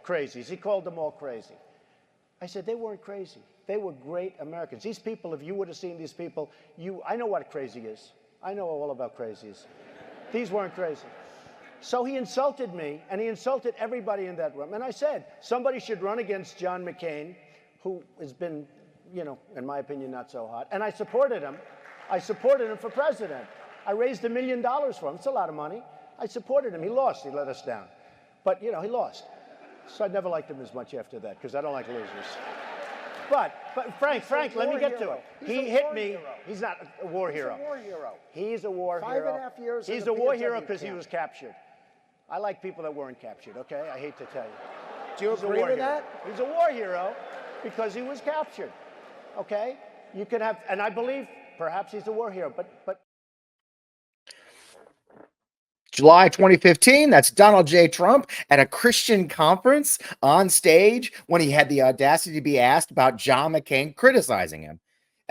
crazies. He called them all crazy. I said, they weren't crazy. They were great Americans. These people, if you would have seen these people, I know what crazy is. I know all about crazies. These weren't crazy. So he insulted me, and he insulted everybody in that room. And I said, somebody should run against John McCain, who has been, in my opinion, not so hot. And I supported him. I supported him for president. I raised $1 million for him. It's a lot of money. I supported him. He lost. He let us down. But, he lost. So I never liked him as much after that, because I don't like losers. But Frank, let me get to it. He hit me. He's not a war hero. He's a war hero. He's a war hero. 5.5 years. He's a war hero because he was captured. I like people that weren't captured, okay? I hate to tell you. Do you agree with that? He's a war hero because he was captured, okay? You can have, and I believe perhaps he's a war hero, but July 2015, that's Donald J. Trump at a Christian conference on stage when he had the audacity to be asked about John McCain criticizing him.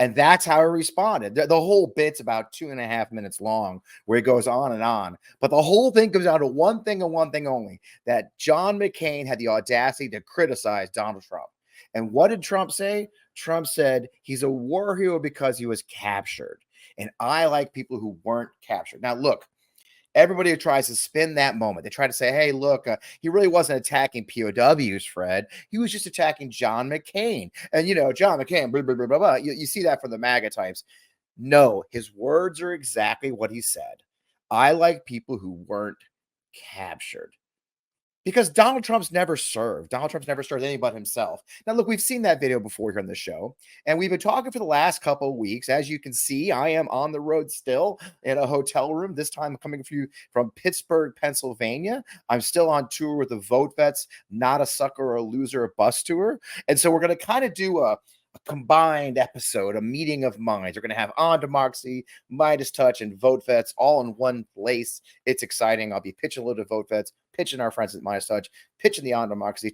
And that's how he responded. The whole bit's about 2.5 minutes long, where he goes on and on. But the whole thing comes down to one thing and one thing only, that John McCain had the audacity to criticize Donald Trump. And what did Trump say? Trump said he's a war hero because he was captured. And I like people who weren't captured. Now, look. Everybody who tries to spin that moment, they try to say, hey, look, he really wasn't attacking POWs, Fred. He was just attacking John McCain. And, John McCain, blah, blah, blah, blah, blah. You see that from the MAGA types. No, his words are exactly what he said. I like people who weren't captured. Because Donald Trump's never served. Donald Trump's never served anybody but himself. Now, look, we've seen that video before here on the show, and we've been talking for the last couple of weeks. As you can see, I am on the road still in a hotel room. This time I'm coming for you from Pittsburgh, Pennsylvania. I'm still on tour with the VoteVets, Not a Sucker or a Loser bus tour. And so we're going to kind of do a combined episode, a meeting of minds. We're going to have On Democracy, MeidasTouch, and VoteVets all in one place. It's exciting. I'll be pitching a little to VoteVets, pitching our friends at MeidasTouch, pitching the On Democracy.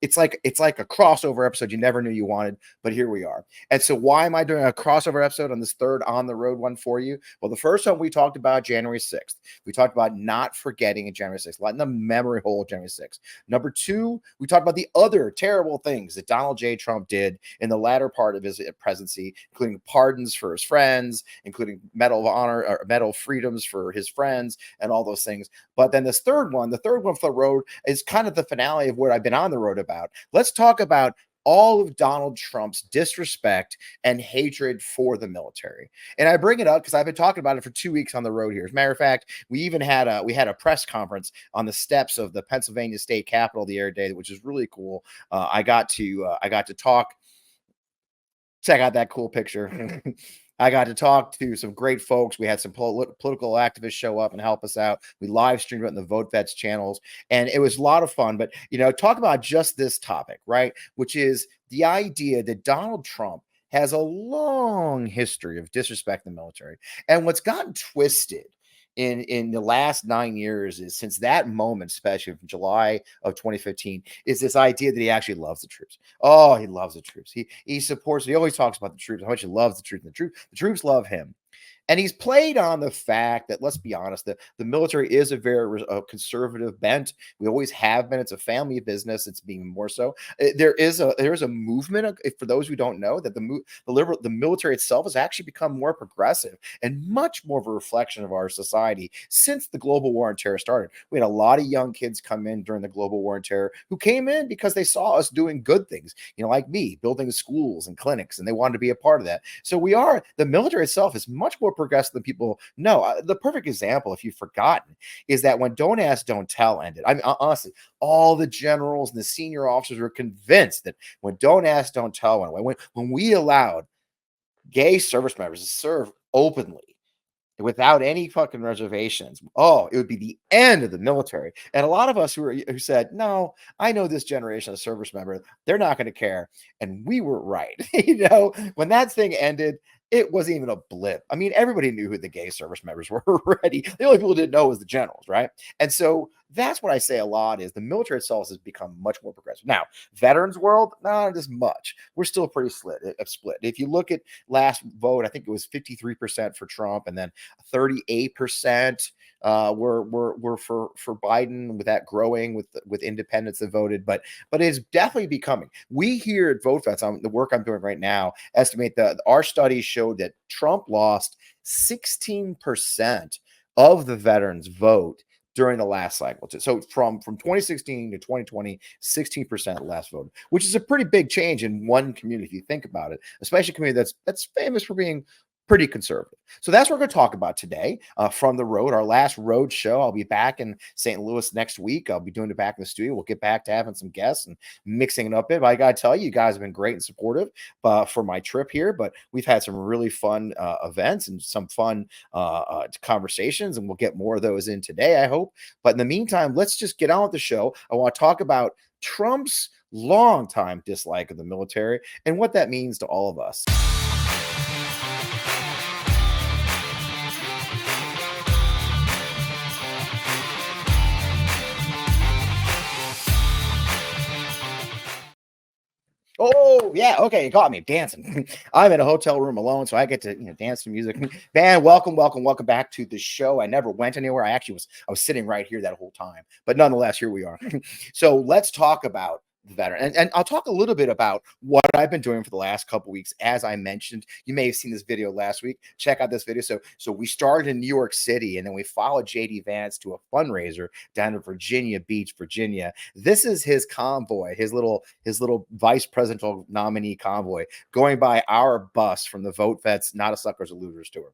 It's like a crossover episode you never knew you wanted, but here we are. And so why am I doing a crossover episode on this third on the road one for you? Well, the first one we talked about January 6th. We talked about not forgetting January 6th, letting the memory hold January 6th. Number two, we talked about the other terrible things that Donald J. Trump did in the latter part of his presidency, including pardons for his friends, including Medal of Honor or Medal of Freedoms for his friends, and all those things. But then this third one for the road is kind of the finale of what I've been on the road about. Let's talk about all of Donald Trump's disrespect and hatred for the military. And I bring it up because I've been talking about it for 2 weeks on the road here. As a matter of fact, we even had a press conference on the steps of the Pennsylvania State Capitol the other day, which is really cool. I got to talk. Check out that cool picture. I got to talk to some great folks. We had some political activists show up and help us out. We live streamed it on the VoteVets channels, and it was a lot of fun. But, talk about just this topic, right? Which is the idea that Donald Trump has a long history of disrespecting the military. And what's gotten twisted in the last 9 years is, since that moment, especially from July of 2015, is this idea that he actually loves the troops. Oh, he loves the troops. He supports. He always talks about the troops, how much he loves the troops. The troops love him. And he's played on the fact that, let's be honest, the military is a very conservative bent. We always have been. It's a family business. It's being more so. There is a movement, for those who don't know, that the military itself has actually become more progressive and much more of a reflection of our society since the global war on terror started. We had a lot of young kids come in during the global war on terror who came in because they saw us doing good things, like me, building schools and clinics, and they wanted to be a part of that. So the military itself is much more progressive than people know. The perfect example, if you've forgotten, is that when Don't Ask, Don't Tell ended, I mean, honestly, all the generals and the senior officers were convinced that when Don't Ask, Don't Tell went away, when we allowed gay service members to serve openly without any fucking reservations, it would be the end of the military. And a lot of us who said, no, I know this generation of service members, they're not going to care. And we were right. When that thing ended, it wasn't even a blip. I mean, everybody knew who the gay service members were already. The only people who didn't know was the generals, right? And so that's what I say a lot is the military itself has become much more progressive. Now, veterans world, not as much. We're still pretty split. If you look at last vote, I think it was 53% for Trump, and then 38% were for Biden, with that growing with independents that voted, but it's definitely becoming. We here at VoteVets, on the work I'm doing right now, estimate that our studies showed that Trump lost 16% of the veterans vote during the last cycle. So from 2016 to 2020, 16% less voted, which is a pretty big change in one community if you think about it, especially a community that's famous for being pretty conservative. So that's what we're going to talk about today from the road, our last road show. I'll be back in St. Louis next week. I'll be doing it back in the studio. We'll get back to having some guests and mixing it up a bit. But I got to tell you, you guys have been great and supportive for my trip here. But we've had some really fun events and some fun conversations, and we'll get more of those in today, I hope. But in the meantime, let's just get on with the show. I want to talk about Trump's longtime dislike of the military and what that means to all of us. Oh, yeah. Okay. You caught me dancing. I'm in a hotel room alone, so I get to dance to music. Man, welcome back to the show. I never went anywhere. I was sitting right here that whole time. But nonetheless, here we are. So let's talk about the veteran. And I'll talk a little bit about what I've been doing for the last couple weeks. As I mentioned, you may have seen this video last week. Check out this video. So we started in New York City, and then we followed JD Vance to a fundraiser down in Virginia Beach, Virginia. This is his convoy, his little vice presidential nominee convoy, going by our bus from the VoteVets Not a Suckers or Losers tour.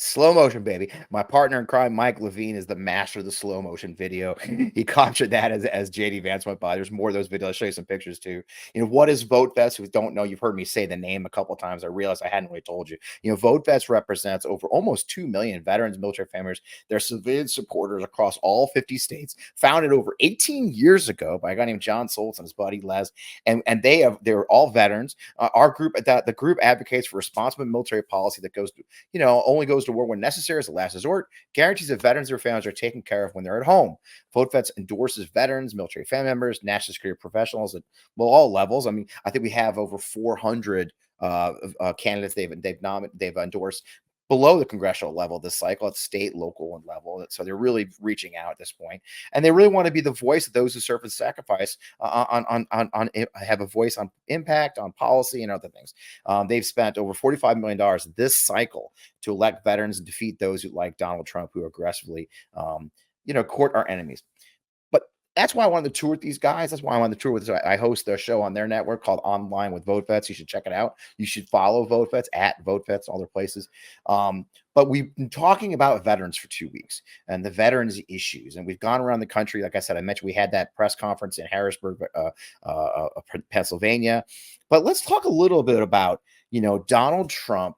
Slow motion, baby. My partner in crime, Mike Levine, is the master of the slow motion video. He captured that as JD Vance went by. There's more of those videos. I'll show you some pictures too. What is VoteVets? Who don't know, you've heard me say the name a couple of times. I realized I hadn't really told you. VoteVets represents over almost 2 million veterans, military families, their civilian supporters across all 50 states. Founded over 18 years ago by a guy named John Soltz and his buddy Les, and they're all veterans. Our group, the group advocates for responsible military policy that goes to, only goes to war when necessary as a last resort, guarantees that veterans or families are taken care of when they're at home. VoteVets endorses veterans, military family members, national security professionals at all levels. I mean, I think we have over 400 candidates they've endorsed below the congressional level this cycle, at state, local, and level. So they're really reaching out at this point, and they really want to be the voice of those who serve as sacrifice have a voice on impact, on policy, and other things. They've spent over $45 million this cycle to elect veterans and defeat those who, like Donald Trump, who aggressively, court our enemies. That's why I wanted to tour with these guys. That's why I wanted to tour with this. I host a show on their network called Online with VoteVets. You should check it out. You should follow VoteVets at VoteVets, all their places. But we've been talking about veterans for 2 weeks and the veterans issues. And we've gone around the country. Like I said, I mentioned we had that press conference in Harrisburg, Pennsylvania. But let's talk a little bit about, Donald Trump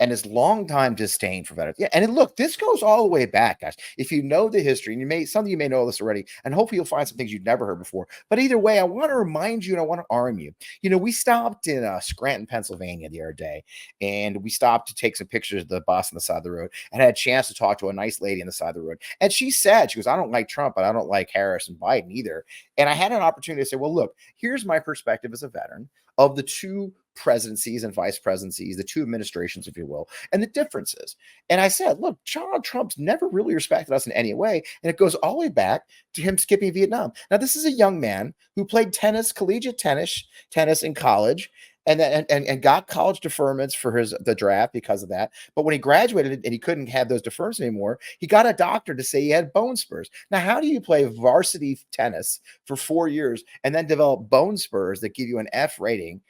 and his longtime disdain for veterans. Yeah, and look, this goes all the way back, guys. If you know the history, and some of you may know this already, and hopefully you'll find some things you've never heard before. But either way, I want to remind you and I want to arm you. We stopped in Scranton, Pennsylvania the other day, and we stopped to take some pictures of the bus on the side of the road, and had a chance to talk to a nice lady on the side of the road. And she goes, I don't like Trump, but I don't like Harris and Biden either. And I had an opportunity to say, well, look, here's my perspective as a veteran of the two presidencies and vice presidencies, the two administrations, if you will, and the differences. And I said, look, Donald Trump's never really respected us in any way. And it goes all the way back to him skipping Vietnam. Now, this is a young man who played collegiate tennis in college, and got college deferments for the draft because of that. But when he graduated and he couldn't have those deferments anymore, he got a doctor to say he had bone spurs. Now, how do you play varsity tennis for 4 years and then develop bone spurs that give you an F rating,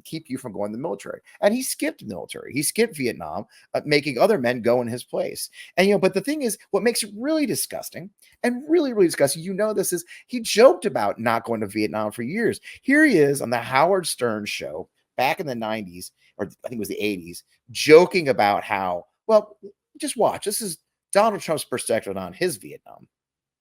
keep you from going to the military? And he skipped the military. He skipped Vietnam, making other men go in his place. And, but the thing is, what makes it really disgusting and really, really disgusting, this is he joked about not going to Vietnam for years. Here he is on the Howard Stern show back in the 90s, or I think it was the 80s, joking about how, well, Just watch. This is Donald Trump's perspective on his Vietnam.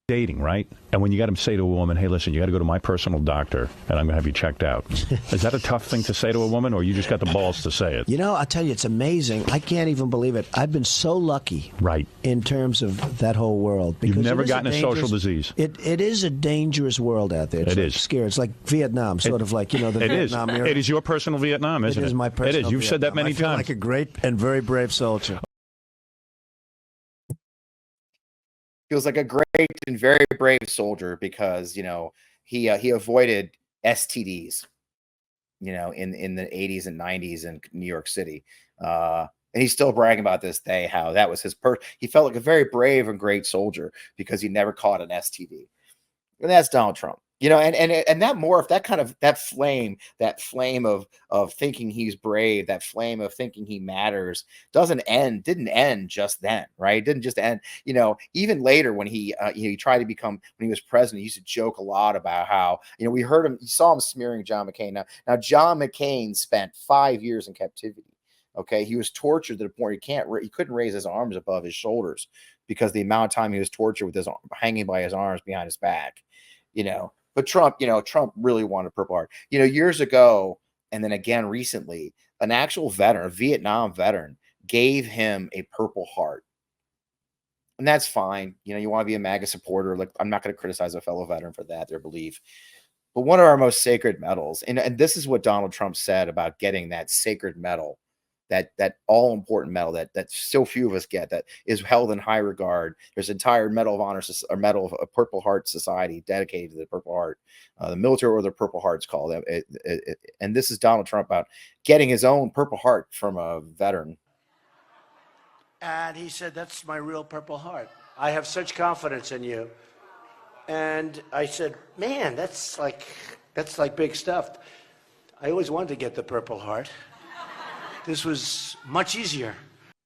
Dating, right? And when you got to say to a woman, hey, listen, you got to go to my personal doctor and I'm going to have you checked out. Is that a tough thing to say to a woman, or you just got the balls to say it? You know, I'll tell you, it's amazing. I can't even believe it. I've been so lucky. Right. In terms of that whole world. You've never gotten a social disease. It is a dangerous world out there. It is. Scary. It's like Vietnam, sort of like, the Vietnam era. It is your personal Vietnam, isn't it? It is my personal It is. You've said that many times. Like a great and very brave soldier. Feels like a great and very brave soldier because he avoided STDs, in the 80s and 90s in New York City, and he's still bragging about this day how that was his he felt like a very brave and great soldier because he never caught an STD, and that's Donald Trump. And that morph, that flame of thinking he's brave, that flame of thinking he matters didn't end just then, right? It didn't just end, even later when he tried to become, when he was president, he used to joke a lot about how, we saw him smearing John McCain. Now John McCain spent 5 years in captivity. Okay. He was tortured to the point he couldn't raise his arms above his shoulders because the amount of time he was tortured with his hanging by his arms behind his back, But Trump really wanted Purple Heart. Years ago, and then again recently, an actual veteran, a Vietnam veteran, gave him a Purple Heart. And that's fine. You want to be a MAGA supporter. Like, I'm not going to criticize a fellow veteran for that, their belief. But one of our most sacred medals, and this is what Donald Trump said about getting that sacred medal, that all-important medal that so few of us get, that is held in high regard. There's an entire Medal of Honor, or Medal of Purple Heart Society dedicated to the Purple Heart, the military or the Purple Heart's called. And this is Donald Trump about getting his own Purple Heart from a veteran. And he said, that's my real Purple Heart. I have such confidence in you. And I said, man, that's like big stuff. I always wanted to get the Purple Heart. This was much easier.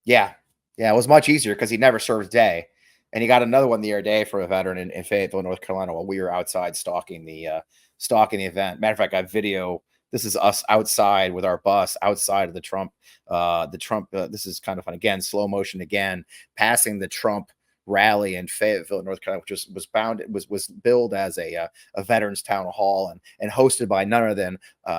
Yeah, it was much easier because he never served a day. And he got another one the other day for a veteran in Fayetteville, North Carolina, while we were outside stalking the event. Matter of fact, I have video. This is us outside with our bus outside of the Trump. This is kind of fun. Again, slow motion again, passing the Trump rally in Fayetteville, North Carolina, which was billed as a veterans town hall and hosted by none other than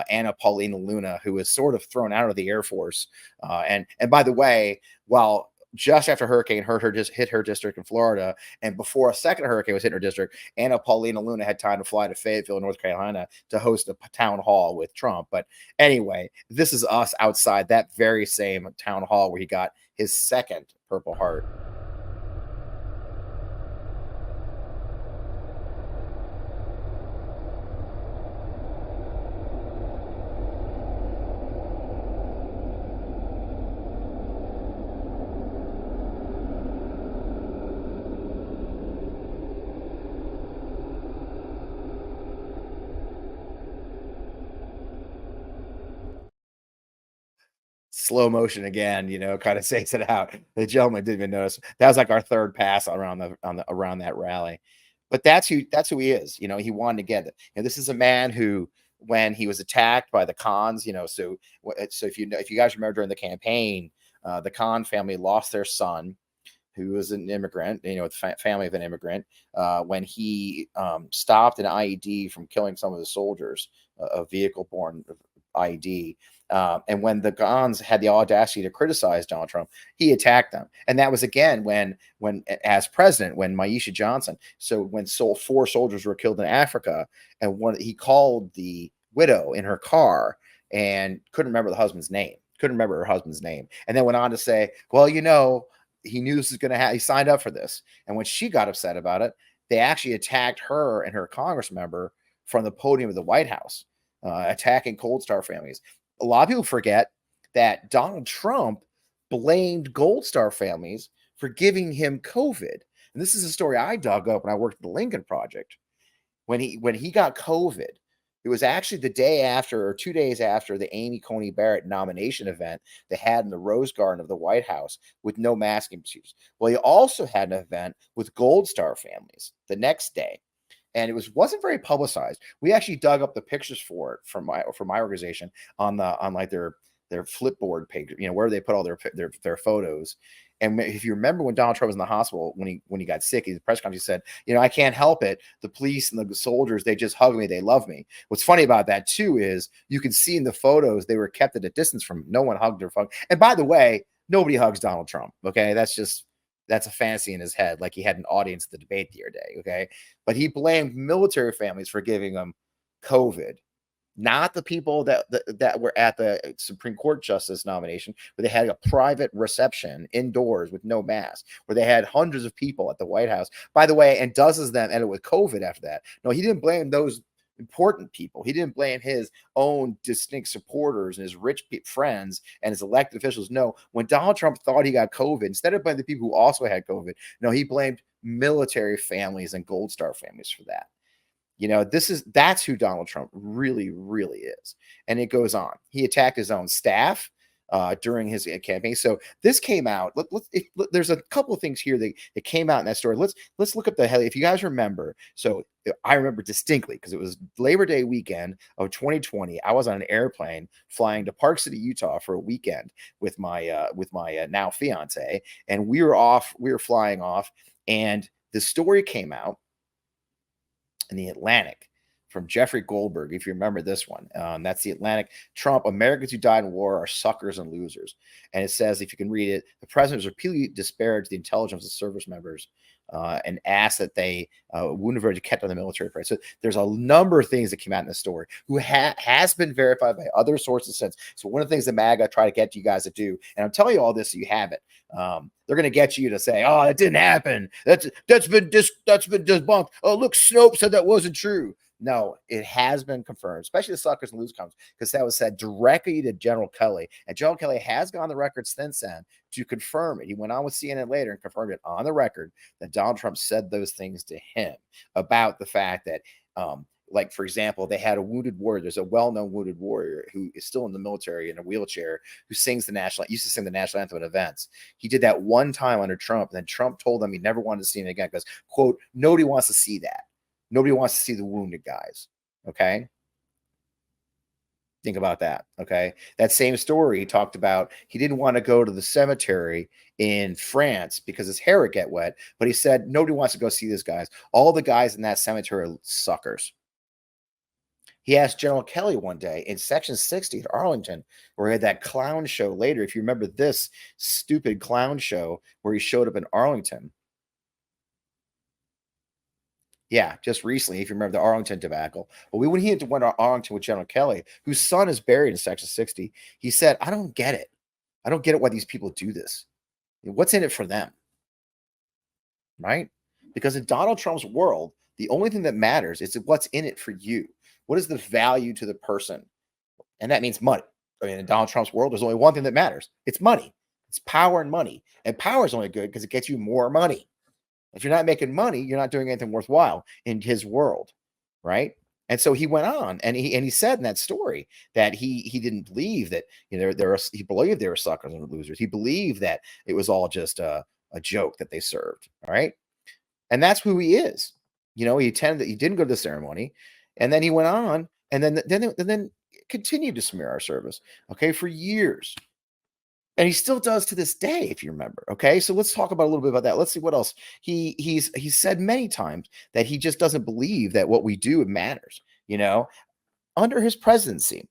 Anna Paulina Luna, who was sort of thrown out of the Air Force. And by the way, while just after hurricane hit her district in Florida, and before a second hurricane was hitting her district, Anna Paulina Luna had time to fly to Fayetteville, North Carolina, to host a town hall with Trump. But anyway, this is us outside that very same town hall where he got his second Purple Heart. Slow motion again, kind of says it out. The gentleman didn't even notice. That was like our third pass around that rally. But that's who he is. He wanted to get it. This is a man who, when he was attacked by the Khans, so if you guys remember during the campaign, the Khan family lost their son, who was an immigrant, the family of an immigrant, when he stopped an IED from killing some of the soldiers, a vehicle-borne IED. And when the Khans had the audacity to criticize Donald Trump, he attacked them. And that was again when as president, when Maisha Johnson, when 4 soldiers were killed in Africa, and he called the widow in her car and couldn't remember her husband's name, and then went on to say, well, he knew this was going to happen. He signed up for this. And when she got upset about it, they actually attacked her and her Congress member from the podium of the White House, attacking Gold Star families. A lot of people forget that Donald Trump blamed Gold Star families for giving him COVID. And this is a story I dug up when I worked at the Lincoln Project. When he got COVID, it was actually the day after, or 2 days after, the Amy Coney Barrett nomination event they had in the Rose Garden of the White House with no masking procedures. Well, he also had an event with Gold Star families the next day. And it wasn't very publicized. We actually dug up the pictures for it from my organization on their Flipboard page, where they put all their photos. And if you remember when Donald Trump was in the hospital, when he got sick, in the press conference, he said, I can't help it. The police and the soldiers, they just hug me. They love me. What's funny about that, too, is you can see in the photos they were kept at a distance from him. No one hugged or fucked. And by the way, nobody hugs Donald Trump. Okay. That's a fantasy in his head. Like he had an audience at the debate the other day. Okay. But he blamed military families for giving them COVID. Not the people that were at the Supreme Court justice nomination, where they had a private reception indoors with no mask, where they had hundreds of people at the White House, by the way, and dozens of them ended with COVID after that. No, he didn't blame those important people. He didn't blame his own distinct supporters and his rich friends and his elected officials. No, when Donald Trump thought he got COVID, instead of blaming the people who also had COVID, no, he blamed military families and Gold Star families for that. That's who Donald Trump really, really is. And it goes on. He attacked his own staff during his campaign. So this came out. There's a couple of things here that came out in that story. Let's look up the hell. If you guys remember, so I remember distinctly because it was Labor Day weekend of 2020. I was on an airplane flying to Park City, Utah for a weekend with my now fiance, and we were flying off, and the story came out in the Atlantic from Jeffrey Goldberg, if you remember this one. That's the Atlantic. Trump, Americans who died in war are suckers and losers. And it says, if you can read it, the president has repeatedly disparaged the intelligence of service members and asked that they wounded veterans kept on the military parade. So there's a number of things that came out in the story who has been verified by other sources since. So one of the things that MAGA try to get you guys to do, and I'm telling you all this so you have it. They're going to get you to say, "Oh, it didn't happen. That's been debunked. Oh, look, Snopes said that wasn't true." No, it has been confirmed, especially the suckers and losers comments, because that was said directly to General Kelly, and General Kelly has gone on the record since then to confirm it. He went on with CNN later and confirmed it on the record that Donald Trump said those things to him about the fact that, like, for example, they had a wounded warrior. There's a well-known wounded warrior who is still in the military in a wheelchair who used to sing the national anthem at events. He did that one time under Trump, and then Trump told him he never wanted to see him again because, quote, nobody wants to see that. Nobody wants to see the wounded guys. Okay. Think about that. Okay. That same story he talked about. He didn't want to go to the cemetery in France because his hair would get wet, but he said, nobody wants to go see these guys. All the guys in that cemetery are suckers. He asked General Kelly one day in Section 60 at Arlington, where he had that clown show later. If you remember this stupid clown show where he showed up in Arlington. Yeah, just recently, if you remember the Arlington debacle. Well, when he went to Arlington with General Kelly, whose son is buried in Section 60, he said, I don't get it. I don't get it why these people do this. What's in it for them? Right? Because in Donald Trump's world, the only thing that matters is what's in it for you. What is the value to the person? And that means money. I mean, in Donald Trump's world, there's only one thing that matters. It's money. It's power and money. And power is only good because it gets you more money. If you're not making money, you're not doing anything worthwhile in his world, right? And so he went on, and he said in that story that he didn't believe that he believed they were suckers and losers. He believed that it was all just a joke that they served, all right? And that's who he is. He didn't go to the ceremony, and then he went on, and then continued to smear our service, okay, for years. And he still does to this day, if you remember. Okay, so let's talk about a little bit about that. Let's see what else. He's said many times that he just doesn't believe that what we do matters. Under his presidency,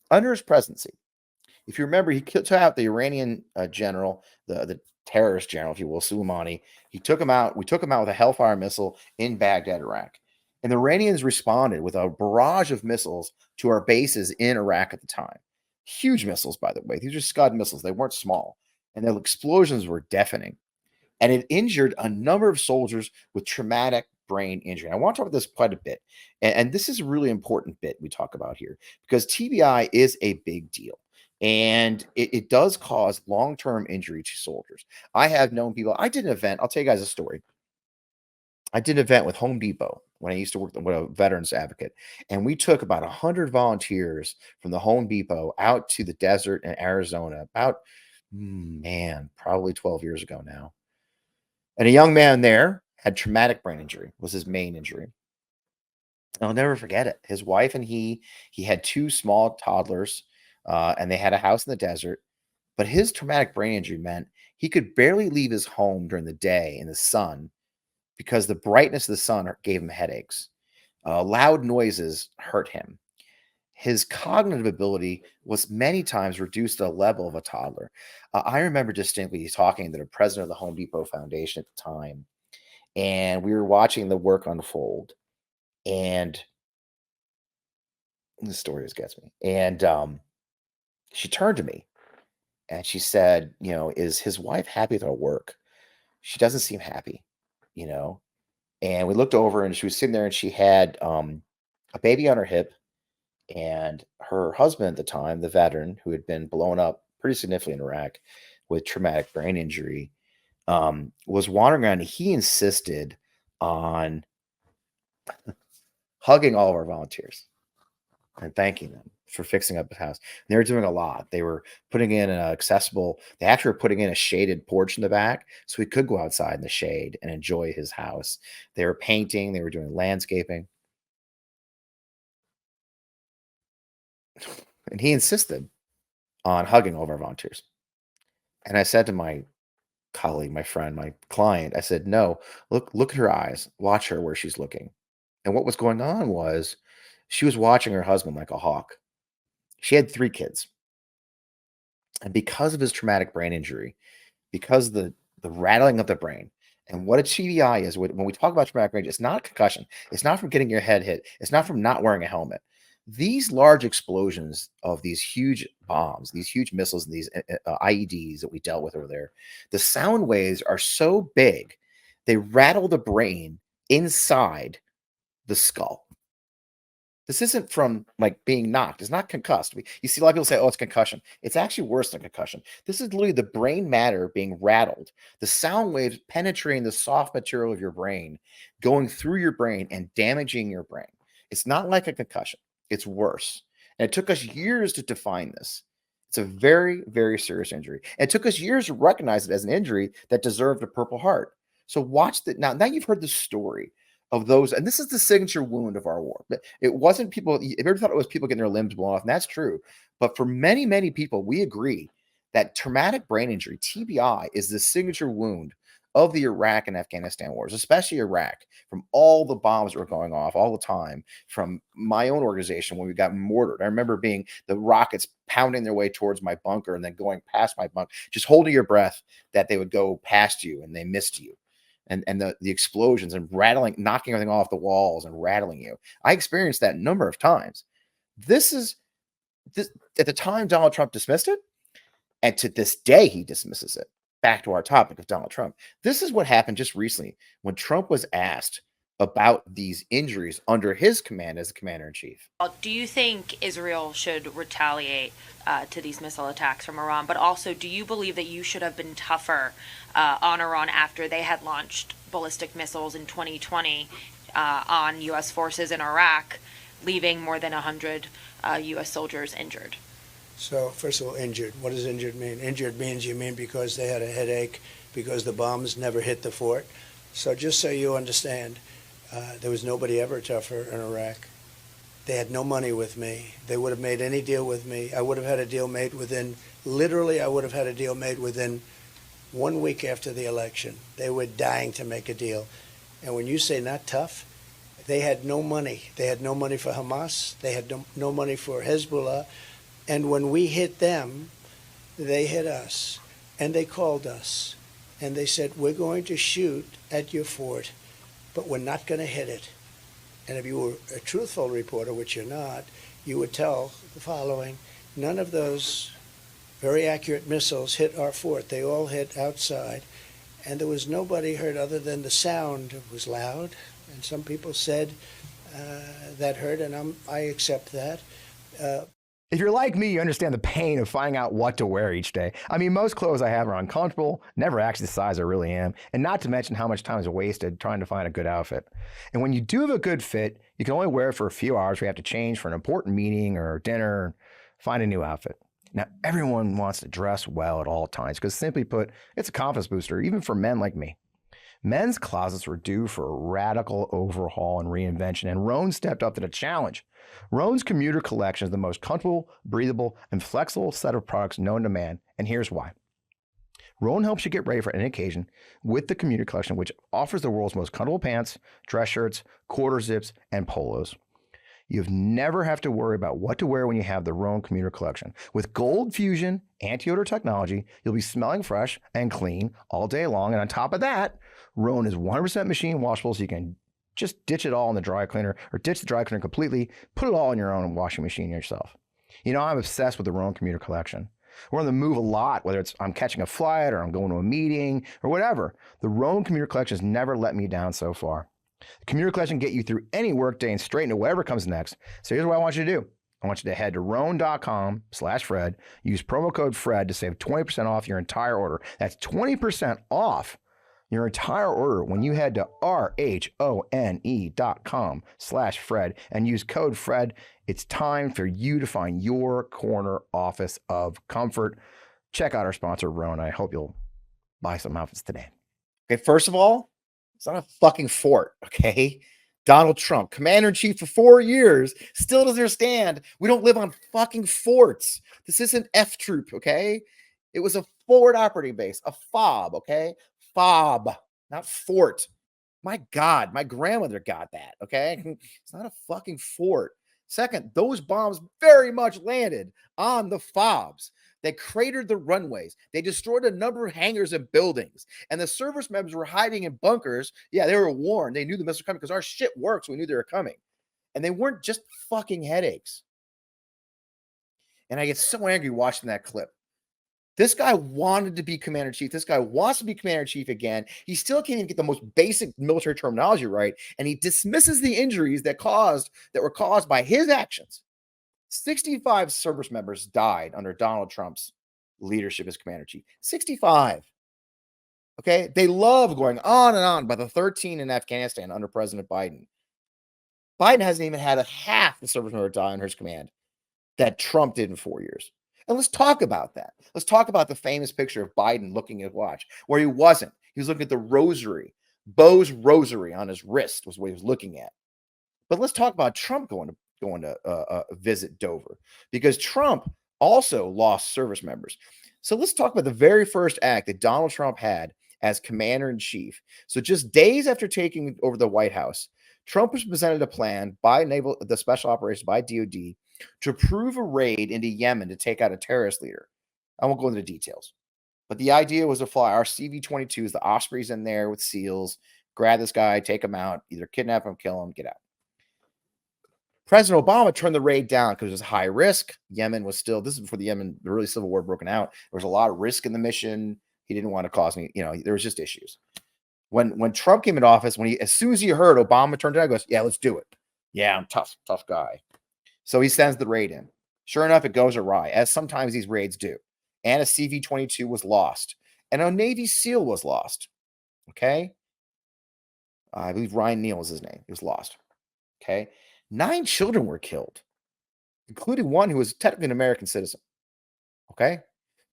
if you remember, he took out the Iranian general, the terrorist general, if you will, Soleimani. He took him out. We took him out with a Hellfire missile in Baghdad, Iraq. And the Iranians responded with a barrage of missiles to our bases in Iraq at the time. Huge missiles, by the way. These are Scud missiles. They weren't small. And the explosions were deafening. And it injured a number of soldiers with traumatic brain injury. I want to talk about this quite a bit. And this is a really important bit we talk about here because TBI is a big deal. And it does cause long-term injury to soldiers. I have known people. I did an event. I'll tell you guys a story. I did an event with Home Depot when I used to work with a veterans advocate. And we took about 100 volunteers from the Home Depot out to the desert in Arizona about, probably 12 years ago now. And a young man there had traumatic brain injury, was his main injury. I'll never forget it. His wife and he had two small toddlers, and they had a house in the desert. But his traumatic brain injury meant He could barely leave his home during the day in the sun because the brightness of the sun gave him headaches. Loud noises hurt him. His cognitive ability was many times reduced to the level of a toddler. I remember distinctly talking to the president of the Home Depot Foundation at the time, and we were watching the work unfold. And the story just gets me. And she turned to me and she said, is his wife happy with her work? She doesn't seem happy, you know. And we looked over and she was sitting there and she had a baby on her hip. And her husband at the time, the veteran who had been blown up pretty significantly in Iraq with traumatic brain injury, was wandering around. And he insisted on hugging all of our volunteers and thanking them for fixing up his house. And they were doing a lot. They were putting in they actually were putting in a shaded porch in the back so he could go outside in the shade and enjoy his house. They were painting, they were doing landscaping. And he insisted on hugging all of our volunteers. And I said to my colleague, my friend, my client, I said, no, look at her eyes. Watch her where she's looking. And what was going on was she was watching her husband like a hawk. She had 3 kids. And because of his traumatic brain injury, because the rattling of the brain, and what a TBI is, when we talk about traumatic brain injury, it's not a concussion. It's not from getting your head hit. It's not from not wearing a helmet. These large explosions of these huge bombs, these huge missiles, and these IEDs that we dealt with over there, the sound waves are so big, they rattle the brain inside the skull. This isn't from like being knocked. It's not concussed. You see a lot of people say, oh, it's concussion. It's actually worse than concussion. This is literally the brain matter being rattled. The sound waves penetrating the soft material of your brain, going through your brain and damaging your brain. It's not like a concussion. It's worse. And it took us years to define this. It's a very, very serious injury. And it took us years to recognize it as an injury that deserved a Purple Heart. So watch that. Now you've heard the story of those, and this is the signature wound of our war. It wasn't people, if you ever thought it was people getting their limbs blown off, and that's true. But for many, many people, we agree that traumatic brain injury, TBI, is the signature wound of the Iraq and Afghanistan wars, especially Iraq, from all the bombs that were going off all the time, from my own organization when we got mortared. I remember being the rockets pounding their way towards my bunker and then going past my bunker, just holding your breath that they would go past you and they missed you. And the explosions and rattling, knocking everything off the walls and rattling you. I experienced that a number of times. This at the time Donald Trump dismissed it, and to this day he dismisses it. Back to our topic of Donald Trump. This is what happened just recently when Trump was asked about these injuries under his command as the commander-in-chief. Do you think Israel should retaliate to these missile attacks from Iran? But also, do you believe that you should have been tougher on Iran after they had launched ballistic missiles in 2020 on U.S. forces in Iraq, leaving more than 100 U.S. soldiers injured? So, first of all, injured. What does injured mean? Injured means you mean because they had a headache, because the bombs never hit the fort. So just so you understand, there was nobody ever tougher in Iraq. They had no money with me. They would have made any deal with me. I would have had a deal made within 1 week after the election. They were dying to make a deal. And when you say not tough, they had no money. They had no money for Hamas. They had no money for Hezbollah. And when we hit them, they hit us. And they called us. And they said, we're going to shoot at your fort, but we're not going to hit it. And if you were a truthful reporter, which you're not, you would tell the following: none of those very accurate missiles hit our fort. They all hit outside. And there was nobody hurt other than the sound. It was loud. And some people said that hurt, and I accept that. If you're like me, you understand the pain of finding out what to wear each day. I mean, most clothes I have are uncomfortable, never actually the size I really am, and not to mention how much time is wasted trying to find a good outfit. And when you do have a good fit, you can only wear it for a few hours. We have to change for an important meeting or dinner, find a new outfit. Now, everyone wants to dress well at all times because, simply put, it's a confidence booster, even for men like me. Men's closets were due for a radical overhaul and reinvention, and Rhone stepped up to the challenge. Rhone's commuter collection is the most comfortable, breathable, and flexible set of products known to man, and here's why. Rowan helps you get ready for any occasion with the commuter collection, which offers the world's most comfortable pants, dress shirts, quarter zips, and polos. You've never have to worry about what to wear when you have the Rowan commuter collection. With Gold Fusion anti-odor technology, you'll be smelling fresh and clean all day long. And on top of that, Rowan is 100% machine washable, so you can just ditch it all in the dry cleaner or ditch the dry cleaner completely, put it all in your own washing machine yourself. You know, I'm obsessed with the Rowan commuter collection. We're on the move a lot, whether it's I'm catching a flight or I'm going to a meeting or whatever. The Rowan commuter collection has never let me down so far. The commuter collection get you through any workday and straight into whatever comes next. So here's what I want you to do. I want you to head to rowan.com/Fred. Use promo code Fred to save 20% off your entire order. That's 20% off your entire order when you head to RHONE.com/Fred and use code Fred. It's time for you to find your corner office of comfort. Check out our sponsor, Rowan. I hope you'll buy some outfits today. Okay, first of all, it's not a fucking fort, okay? Donald Trump, commander-in-chief for 4 years, still doesn't understand we don't live on fucking forts. This isn't F Troop, okay? It was a forward operating base, a FOB, okay? FOB, not fort. My God, my grandmother got that, okay? It's not a fucking fort. Second, those bombs very much landed on the FOBs. They cratered the runways. They destroyed a number of hangars and buildings. And the service members were hiding in bunkers. Yeah, they were warned. They knew the missiles were coming because our shit works. We knew they were coming. And they weren't just fucking headaches. And I get so angry watching that clip. This guy wanted to be commander-in-chief. This guy wants to be commander-in-chief again. He still can't even get the most basic military terminology right. And he dismisses the injuries that were caused by his actions. 65 service members died under Donald Trump's leadership as commander-in-chief. 65. Okay? They love going on and on about the 13 in Afghanistan under President Biden. Biden hasn't even had a half the service member die under his command that Trump did in 4 years. And let's talk about that. Let's talk about the famous picture of Biden looking at his watch, where he wasn't. He was looking at the rosary. Bo's rosary on his wrist was what he was looking at. But let's talk about Trump going to visit Dover, because Trump also lost service members. So let's talk about the very first act that Donald Trump had as commander-in-chief. So just days after taking over the White House, Trump was presented a plan by the special operations by DOD to approve a raid into Yemen to take out a terrorist leader. I won't go into the details, but the idea was to fly our CV-22s, the Ospreys in there with SEALs, grab this guy, take him out, either kidnap him, kill him, get out. President Obama turned the raid down because it was high risk. Yemen was still, this is before the really civil war broken out. There was a lot of risk in the mission. He didn't want to cause any, there was just issues. When Trump came into office, as soon as he heard Obama turned it down, he goes, yeah, let's do it. Yeah, I'm tough guy. So he sends the raid in. Sure enough, it goes awry, as sometimes these raids do. And a CV-22 was lost. And a Navy SEAL was lost. Okay? I believe Ryan Neal was his name. He was lost. Okay? 9 children were killed, including one who was technically an American citizen. Okay?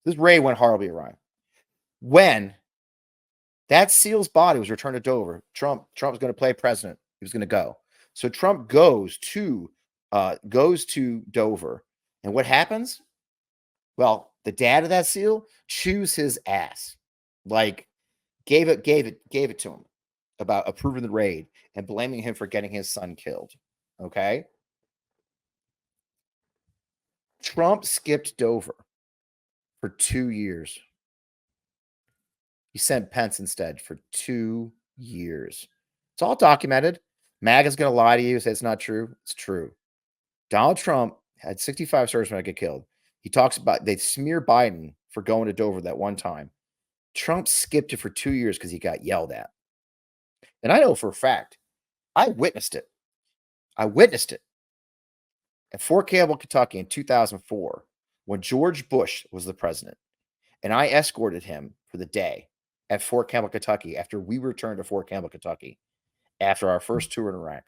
This raid went horribly awry. When that SEAL's body was returned to Dover, Trump was going to play president. He was going to go. So Trump goes to Dover. And what happens? Well, the dad of that SEAL chews his ass. Like, gave it to him about approving the raid and blaming him for getting his son killed. Okay. Trump skipped Dover for 2 years. He sent Pence instead for 2 years. It's all documented. MAGA's going to lie to you, say it's not true. It's true. Donald Trump had 65 servicemen get killed. He talks about they smear Biden for going to Dover that one time. Trump skipped it for 2 years because he got yelled at. And I know for a fact, I witnessed it. At Fort Campbell, Kentucky in 2004, when George Bush was the president. And I escorted him for the day at Fort Campbell, Kentucky, after we returned to Fort Campbell, Kentucky, after our first tour in Iraq.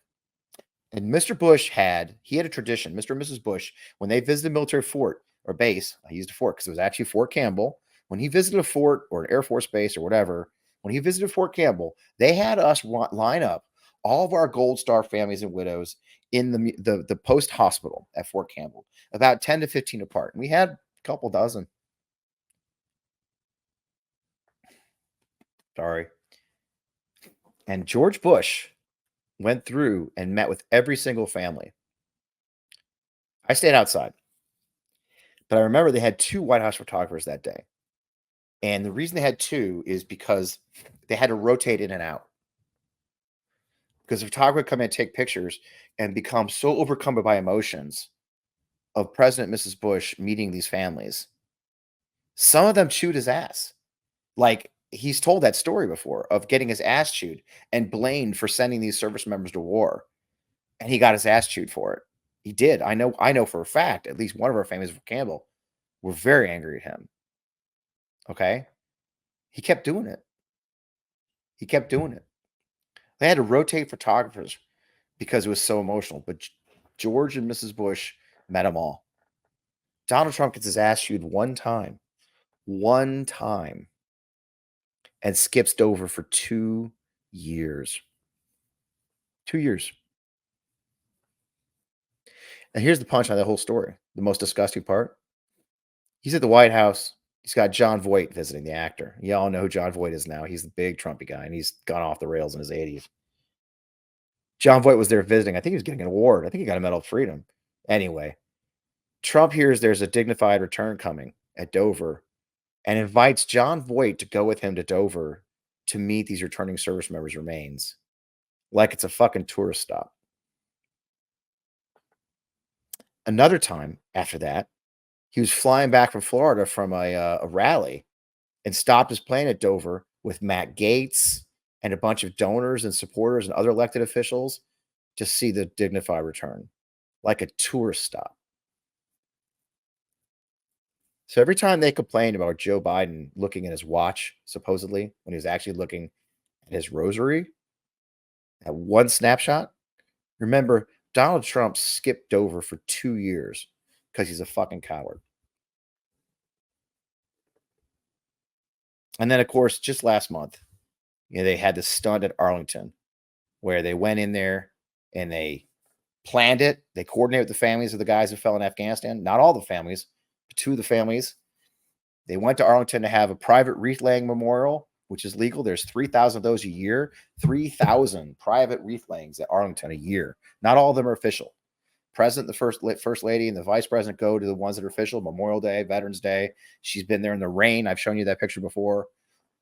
And Mr. Bush had a tradition, Mr. and Mrs. Bush, when they visited a military fort or base, I used a fort because it was actually Fort Campbell. When he visited a fort or an Air Force base or whatever, when he visited Fort Campbell, they had us line up all of our Gold Star families and widows in the post hospital at Fort Campbell, about 10 to 15 apart. And we had a couple dozen. Sorry. And George Bush went through and met with every single family. I stayed outside, but I remember they had 2 White House photographers that day. And the reason they had 2 is because they had to rotate in and out. Because the photographer would come in and take pictures and become so overcome by emotions of President and Mrs. Bush meeting these families. Some of them chewed his ass. Like, he's told that story before of getting his ass chewed and blamed for sending these service members to war. And he got his ass chewed for it. He did. I know for a fact, at least one of our families from Campbell were very angry at him. Okay? He kept doing it. He kept doing it. They had to rotate photographers because it was so emotional. But George and Mrs. Bush met them all. Donald Trump gets his ass chewed one time, and skips Dover for 2 years. 2 years. And here's the punchline of the whole story, the most disgusting part. He's at the White House. He's got John Voit visiting, the actor. You all know who John Voit is now. He's the big Trumpy guy, and he's gone off the rails in his 80s. John Voit was there visiting. I think he was getting an award. I think he got a Medal of Freedom. Anyway, Trump hears there's a dignified return coming at Dover and invites John Voit to go with him to Dover to meet these returning service members' remains like it's a fucking tourist stop. Another time after that, he was flying back from Florida from a rally and stopped his plane at Dover with Matt Gaetz and a bunch of donors and supporters and other elected officials to see the dignified return, like a tourist stop. So every time they complained about Joe Biden looking at his watch, supposedly, when he was actually looking at his rosary, at one snapshot, remember, Donald Trump skipped Dover for 2 years because he's a fucking coward. And then, of course, just last month, they had this stunt at Arlington where they went in there and they planned it. They coordinated with the families of the guys who fell in Afghanistan. Not all the families, but 2 of the families. They went to Arlington to have a private wreath-laying memorial, which is legal. There's 3,000 of those a year. 3,000 private wreath layings at Arlington a year. Not all of them are official. President, the first lady, and the vice president go to the ones that are official. Memorial Day, Veterans Day. She's been there in the rain. I've shown you that picture before.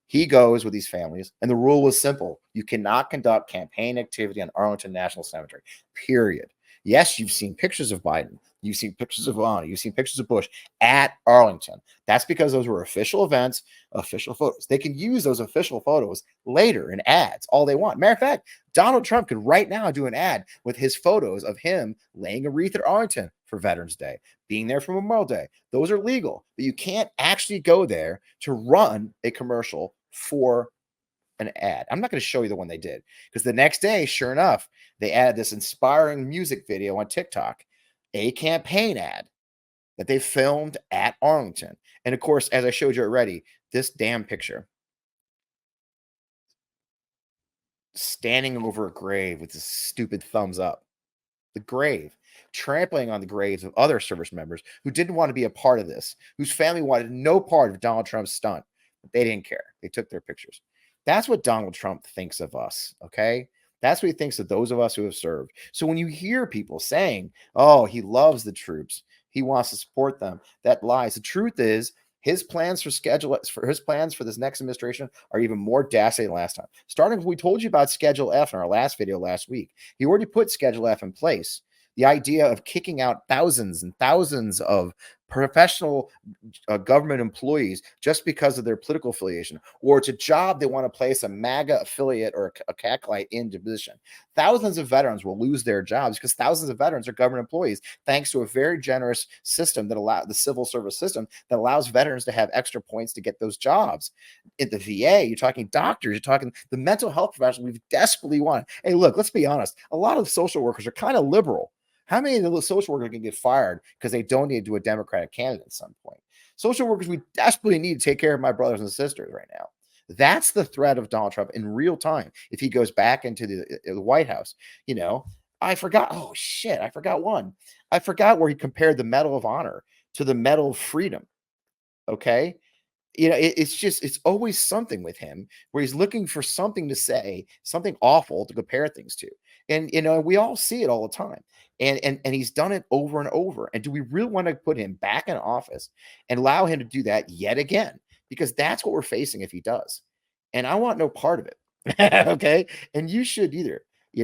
He goes with these families, and the rule was simple. You cannot conduct campaign activity on Arlington National Cemetery, period. Yes, you've seen pictures of Biden. You've seen pictures of Obama. You've seen pictures of Bush at Arlington. That's because those were official events, official photos. They can use those official photos later in ads, all they want. Matter of fact, Donald Trump could right now do an ad with his photos of him laying a wreath at Arlington for Veterans Day, being there for Memorial Day. Those are legal, but you can't actually go there to run a commercial for an ad. I'm not going to show you the one they did because the next day, sure enough, they added this inspiring music video on TikTok, a campaign ad that they filmed at Arlington. And of course, as I showed you already, this damn picture, standing over a grave with this stupid thumbs up, the grave, trampling on the graves of other service members who didn't want to be a part of this, whose family wanted no part of Donald Trump's stunt. But they didn't care. They took their pictures. That's what Donald Trump thinks of us, okay? That's what he thinks of those of us who have served. So when you hear people saying, oh, he loves the troops, he wants to support them, that lies. The truth is, his plans for this next administration are even more dastardly than last time. Starting, we told you about Schedule F in our last video last week. He already put Schedule F in place. The idea of kicking out thousands and thousands of professional government employees just because of their political affiliation, or it's a job they want to place a MAGA affiliate or a acolyte into position. Thousands of veterans will lose their jobs because thousands of veterans are government employees, thanks to a very generous system that allows the civil service system that allows veterans to have extra points to get those jobs. At the VA, you're talking doctors, you're talking the mental health professionals we've desperately wanted. Hey, look, let's be honest. A lot of social workers are kind of liberal. How many of the social workers can get fired because they donated to a Democratic candidate at some point? Social workers we desperately need to take care of my brothers and sisters right now. That's the threat of Donald Trump in real time. If he goes back into the White House, I forgot. Oh, shit. I forgot one. I forgot where he compared the Medal of Honor to the Medal of Freedom. Okay. it's always something with him where he's looking for something to say, something awful to compare things to. And, we all see it all the time. And he's done it over and over. And do we really want to put him back in office and allow him to do that yet again? Because that's what we're facing if he does. And I want no part of it. Okay. And you should either. He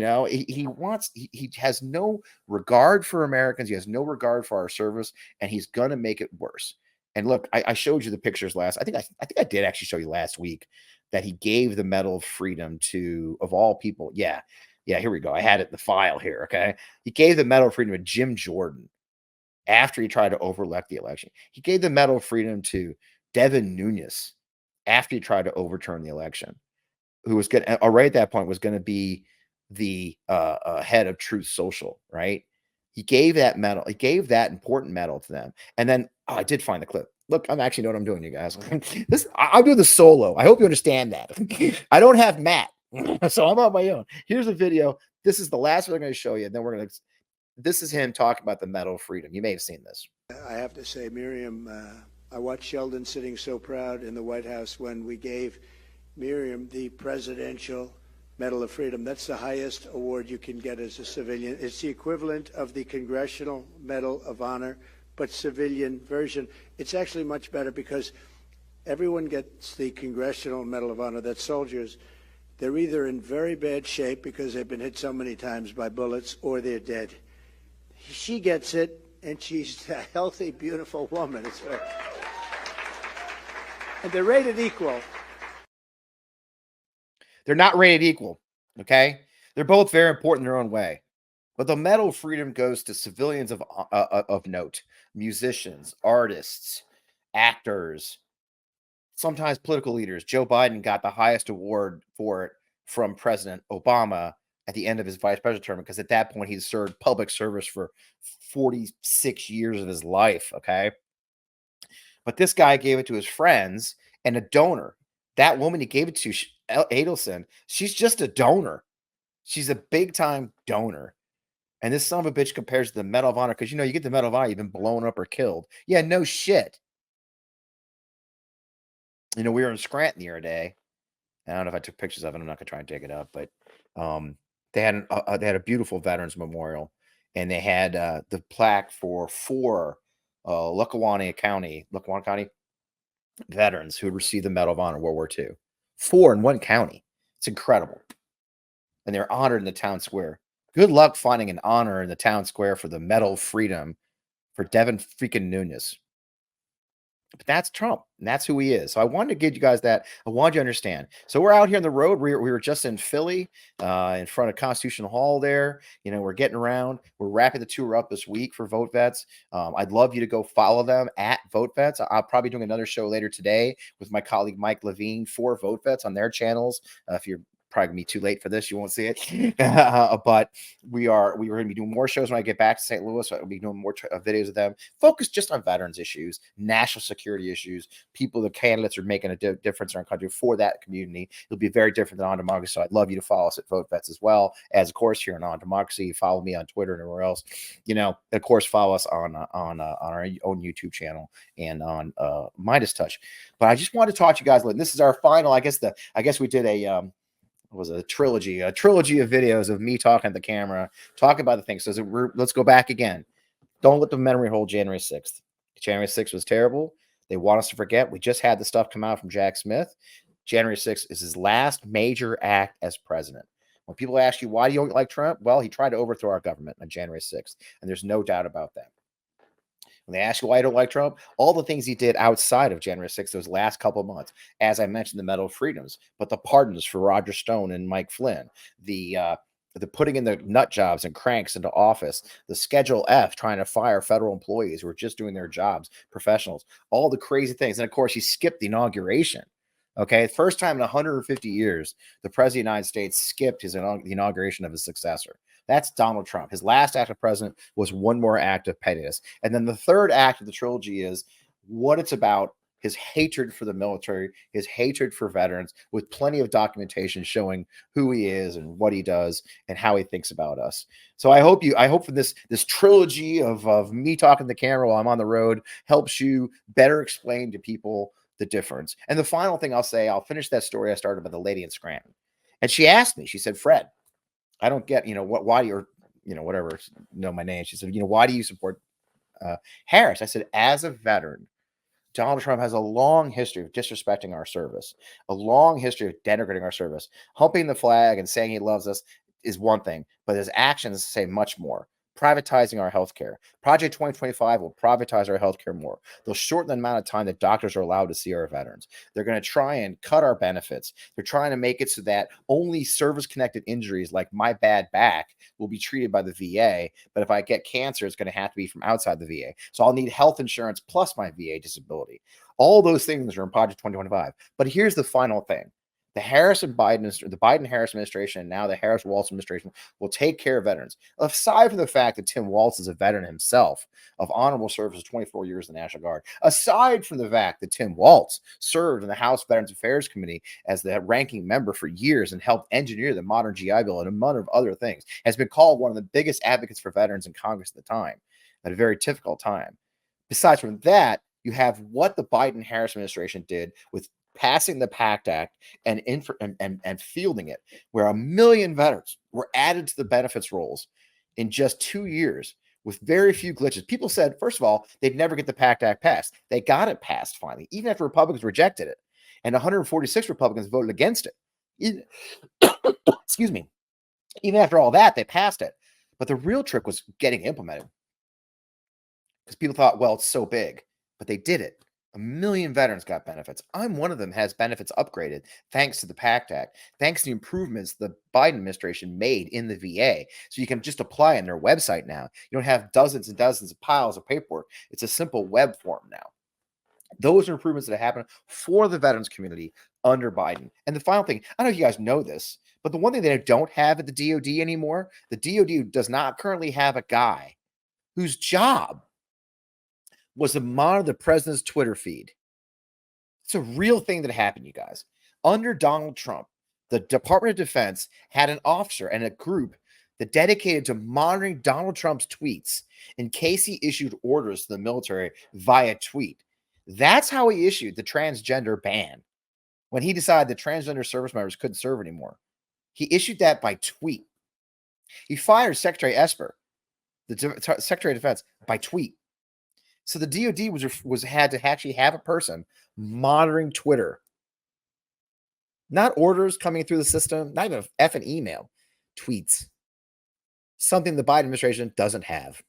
has no regard for Americans. He has no regard for our service, and he's going to make it worse. And look, I showed you the pictures I think I did actually show you last week that he gave the Medal of Freedom to, of all people. Yeah, here we go. I had it in the file here. Okay. He gave the Medal of Freedom to Jim Jordan after he tried to overelect the election. He gave the Medal of Freedom to Devin Nunes after he tried to overturn the election, who was going to, already at that point, was going to be the head of Truth Social, right? He gave that medal, he gave that important medal to them. And then I did find the clip. Look, I'm actually know what I'm doing, you guys. I'm doing the solo. I hope you understand that. I don't have Matt, so I'm on my own. Here's a video. This is the last one I'm going to show you. And then this is him talking about the Medal of Freedom. You may have seen this. I have to say, Miriam, I watched Sheldon sitting so proud in the White House when we gave Miriam the Presidential Medal of Freedom. That's the highest award you can get as a civilian. It's the equivalent of the Congressional Medal of Honor, but civilian version. It's actually much better because everyone gets the Congressional Medal of Honor. That's soldiers. They're either in very bad shape because they've been hit so many times by bullets, or they're dead. She gets it, and she's a healthy, beautiful woman. And they're rated equal. They're not rated equal, okay? They're both very important in their own way. But the Medal of Freedom goes to civilians of note, musicians, artists, actors, sometimes political leaders. Joe Biden got the highest award for it from President Obama at the end of his vice president term, because at that point he'd served public service for 46 years of his life, okay? But this guy gave it to his friends and a donor. That woman he gave it to, Adelson, she's just a donor. She's a big-time donor. And this son of a bitch compares to the Medal of Honor because, you get the Medal of Honor, you've been blown up or killed. Yeah, no shit. We were in Scranton the other day. I don't know if I took pictures of it. I'm not going to try and dig it up. But they had a beautiful Veterans Memorial. And they had the plaque for 4 Lackawanna County veterans who had received the Medal of Honor in World War II. 4 in one county. It's incredible. And they're honored in the town square. Good luck finding an honor in the town square for the Medal of Freedom for Devin freaking Nunes. But that's Trump, and that's who he is. So I wanted to give you guys that. I wanted you to understand. So we're out here on the road. We were just in Philly, in front of Constitution Hall there. We're getting around. We're wrapping the tour up this week for VoteVets. I'd love you to go follow them at VoteVets. I'll probably doing another show later today with my colleague Mike Levine for VoteVets on their channels. If you're probably gonna be too late for this, you won't see it. But we were going to be doing more shows when I get back to St. Louis. I'll be doing more videos of them, focused just on veterans issues, national security issues, people, the candidates are making a difference in our country for that community. It'll be very different than On Democracy. So I'd love you to follow us at VoteVets as well as, of course, here on Democracy. Follow me on Twitter and everywhere else. Of course, follow us on our own YouTube channel and on MeidasTouch. But I just wanted to talk to you guys. This is our final. I guess we did a was a trilogy of videos of me talking at the camera, talking about the things. So let's go back again. Don't let the memory hold January 6th. January 6th was terrible. They want us to forget. We just had the stuff come out from Jack Smith. January 6th is his last major act as president. When people ask you, why do you like Trump? Well, he tried to overthrow our government on January 6th. And there's no doubt about that. When they ask you why I don't like Trump, all the things he did outside of January 6th, those last couple of months, as I mentioned, the Medal of Freedoms, but the pardons for Roger Stone and Mike Flynn, the putting in the nut jobs and cranks into office, the Schedule F trying to fire federal employees who are just doing their jobs, professionals, all the crazy things. And of course, he skipped the inauguration. Okay, first time in 150 years, the president of the United States skipped the inauguration of his successor. That's Donald Trump. His last act of president was one more act of pettiness. And then the third act of the trilogy is what it's about, his hatred for the military, his hatred for veterans, with plenty of documentation showing who he is and what he does and how he thinks about us. So I hope for this trilogy of me talking to the camera while I'm on the road helps you better explain to people the difference. And the final thing I'll say, I'll finish that story I started about the lady in Scranton. And she asked me, she said, Fred, I don't get, why do you, whatever, know my name. She said, why do you support Harris? I said, as a veteran, Donald Trump has a long history of disrespecting our service, a long history of denigrating our service. Humping the flag and saying he loves us is one thing, but his actions say much more. Privatizing our healthcare. Project 2025 will privatize our healthcare more. They'll shorten the amount of time that doctors are allowed to see our veterans. They're going to try and cut our benefits. They're trying to make it so that only service-connected injuries like my bad back will be treated by the VA. But if I get cancer, it's going to have to be from outside the VA. So I'll need health insurance plus my VA disability. All those things are in Project 2025. But here's the final thing. The Biden-Harris administration, and now the Harris-Walz administration will take care of veterans. Aside from the fact that Tim Walz is a veteran himself of honorable service of 24 years in the National Guard, aside from the fact that Tim Walz served in the House Veterans Affairs Committee as the ranking member for years and helped engineer the modern GI Bill and a number of other things, has been called one of the biggest advocates for veterans in Congress at the time, at a very difficult time. Besides from that, you have what the Biden-Harris administration did with passing the PACT Act and fielding it, where 1 million veterans were added to the benefits rolls in just 2 years with very few glitches. People said, first of all, they'd never get the PACT Act passed. They got it passed finally, even after Republicans rejected it. And 146 Republicans voted against it. Excuse me. Even after all that, they passed it. But the real trick was getting implemented. Because people thought, well, it's so big. But they did it. 1 million veterans got benefits. I'm one of them has benefits upgraded thanks to the PACT Act, thanks to the improvements the Biden administration made in the VA. So you can just apply on their website now. You don't have dozens and dozens of piles of paperwork. It's a simple web form now. Those are improvements that have happened for the veterans community under Biden. And the final thing, I don't know if you guys know this, but the one thing that I don't have at the DOD anymore, the DOD does not currently have a guy whose job was to monitor the president's Twitter feed. It's a real thing that happened, you guys. Under Donald Trump, the Department of Defense had an officer and a group that dedicated to monitoring Donald Trump's tweets in case he issued orders to the military via tweet. That's how he issued the transgender ban. When he decided that transgender service members couldn't serve anymore, he issued that by tweet. He fired Secretary Esper, the Secretary of Defense, by tweet. So the DOD had to actually have a person monitoring Twitter. Not orders coming through the system, not even an effing email, tweets. Something the Biden administration doesn't have.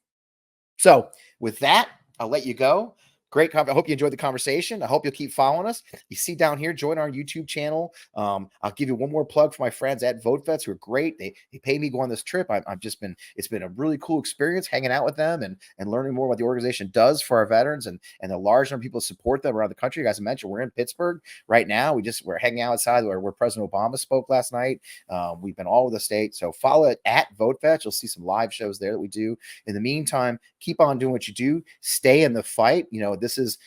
So with that, I'll let you go. Great. I hope you enjoyed the conversation. I hope you'll keep following us. You see down here, join our YouTube channel. I'll give you one more plug for my friends at VoteVets, who are great. They pay me to go on this trip. It's been a really cool experience hanging out with them and learning more what the organization does for our veterans and the large number of people who support them around the country. As I mentioned, we're in Pittsburgh right now. We're hanging outside where President Obama spoke last night. We've been all over the state. So follow it at VoteVets. You'll see some live shows there that we do. In the meantime, keep on doing what you do. Stay in the fight. This is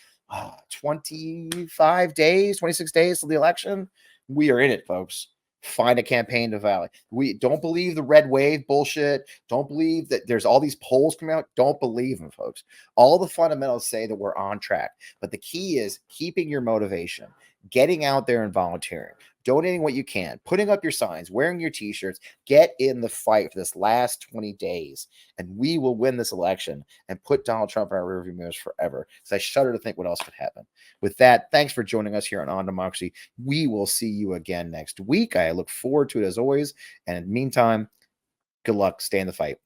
25 days, 26 days to the election. We are in it, folks. Find a campaign to rally. We don't believe the red wave bullshit. Don't believe that there's all these polls coming out. Don't believe them, folks. All the fundamentals say that we're on track. But the key is keeping your motivation, getting out there and volunteering, donating what you can, putting up your signs, wearing your t-shirts. Get in the fight for this last 20 days, and we will win this election and put Donald Trump in our rearview mirrors forever. So I shudder to think what else could happen. With that, thanks for joining us here on Democracy. We will see you again next week. I look forward to it as always. And in the meantime, good luck. Stay in the fight.